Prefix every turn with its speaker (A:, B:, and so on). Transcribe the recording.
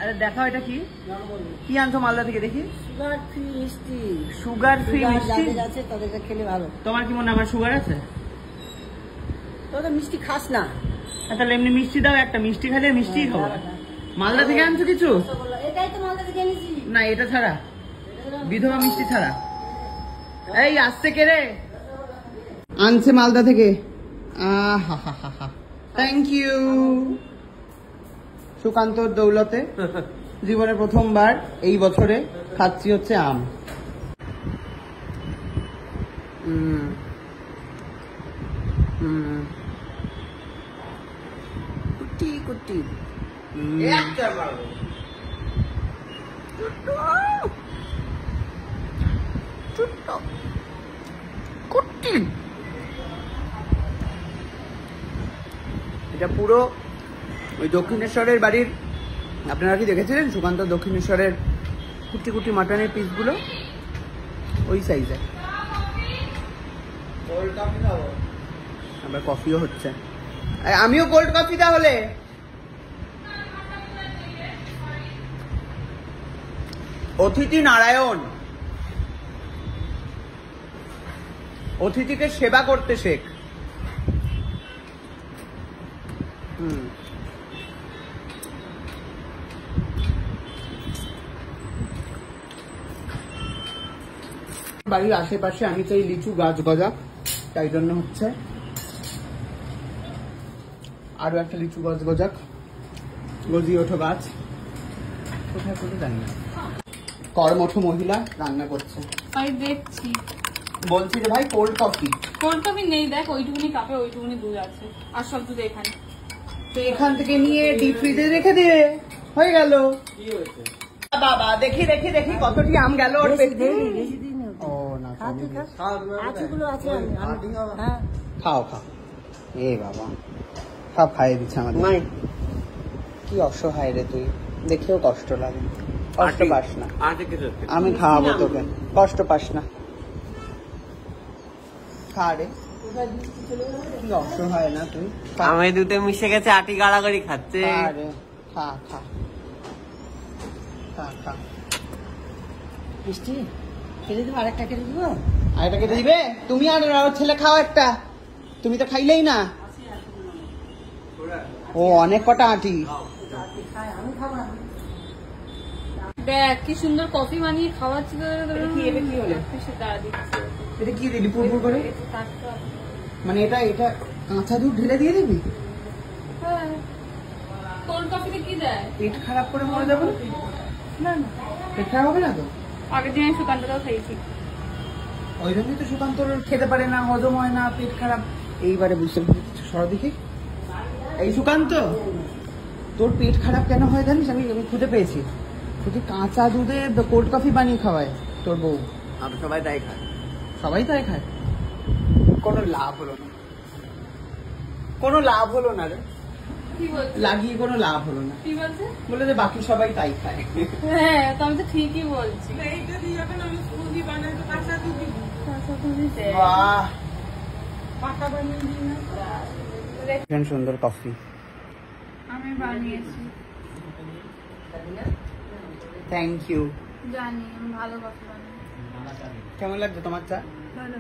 A: আরে দেখাও এটা কি কি আনছো মালদা থেকে দেখি।
B: সুগার ফ্রি মিষ্টি।
A: সুগার ফ্রি মিষ্টি
B: আছে তাদেরকে খেলে ভালো।
A: তোমার কি মনে আমার সুগার আছে?
B: তোরা মিষ্টি খাস না।
A: তাহলে এমনি মিষ্টি দাও একটা, মিষ্টি খেলে মিষ্টি খাবো। মালদা থেকে আনছো কিছু?
B: এটাই তো মালদা থেকে এনেছি।
A: না এটা ছাড়া, বিধবা মিষ্টি ছাড়া। এই আসছে কে রে? আনছে মালদা থেকে। Thank you. সুকান্তর দৌলতে জীবনে প্রথমবার এই বছরে খাচ্ছি হচ্ছে আম। কুটি কুটি কুটি। এটা পুরো ওই দক্ষিণেশ্বরের বাড়ির, আপনারা কি দেখেছিলেন সুকান্ত দক্ষিণেশ্বরের কুটি কুটি মাটনের পিসগুলো? ওই সাইজের। আবার কফিও হচ্ছে। আমিও কোল্ড কফি তাহলে। অতিথি নারায়ণ, অতিথিকে সেবা করতে শেখ। বাড়ির আশেপাশে আমি চাই লিচু গাছ গজা, তাই জন্য হচ্ছে আরো একটা লিচু গাছ গজাক, গজিয়ে ওঠো গাছ। কোথায় কোথায় জানি না। কর্মঠ মহিলা রান্না করছে।
C: আমি দেখছি,
A: বলছি যে ভাই কোল্ড কফি।
C: কোল্ড কফি নেই, দেখ ওইটুকুনি কাপে ওইটুকুনি দুধ আছে, আর সব দুধ এখানে।
A: তো এখান থেকে নিয়ে ডিপ ফ্রিজে রেখে দে, হয়ে গেল। বাবা দেখি দেখি দেখি কতটি আম গেল ওর পেটে। ও না খাও খাও। এ বাবা সব খাইয়ে দিচ্ছে আমাদের। কি অসহায় রে তুই, দেখেও কষ্ট লাগে। কষ্ট পাস না, আমি খাওয়াবো তোকে, কষ্ট পাস না। খা রে, কি অসহায় না তুই।
D: আমি দুধে মিশে গেছে, আটি গাড়াগাড়ি খাচ্ছে।
A: খা খা খা খা।
B: মিষ্টি কেটে দেবো, আরেকটা কেটে দেবো।
A: আরেকটা কেটে দিবে? তুমি আর ছেলে খাও একটা, তুমি তো খাইলেই না। ও অনেক কটা আটি।
B: আমি খাবো না।
C: দেখ কি সুন্দর কফি বানিয়ে খাওয়াচ্ছি।
A: এটা কি দিলি পুরপুর করে? মানে এটা এটা কাঁচা দুধ ঢেলে দিয়ে দিবি?
C: কোল্ড কফিতে কি দেয়?
A: পেট খারাপ করে মরে যাবে
C: না না,
A: পেট খারাপ হবে না তো?
C: আগের দিন আমি সুকান্তটাও খেয়েছি।
A: ওই জন্যই তো সুকান্ত খেতে পারে না, হজম হয় না, পেট খারাপ। এইবারে বুঝতে পারছি। সর দেখি। এই সুকান্ত, তোর পেট খারাপ কেন হয় জানিস? আমি খুঁজে পেয়েছি। তুই কাঁচা দুধে কোল্ড কফি বানিয়ে খাওয়ায় তোর বউ।
D: আমি সবাই তাই খায়।
A: সবাই তাই খায়। কোনো লাভ হলো না, কোনো লাভ হলো না রে।
C: কি বলছিস?
A: লাগিয়ে কোনো লাভ হলো না।
C: কি বলছে?
A: বলে যে বাকি সবাই তাই খায়।
C: হ্যাঁ তো আমি তো ঠিকই বলছি।
A: বাহ সুন্দর কফি
C: আমি বানিয়েছি।
A: Thank you.
C: জানি আমি ভালো কফি বানাই।
A: কেমন লাগছে তোমার চা?
C: ভালো।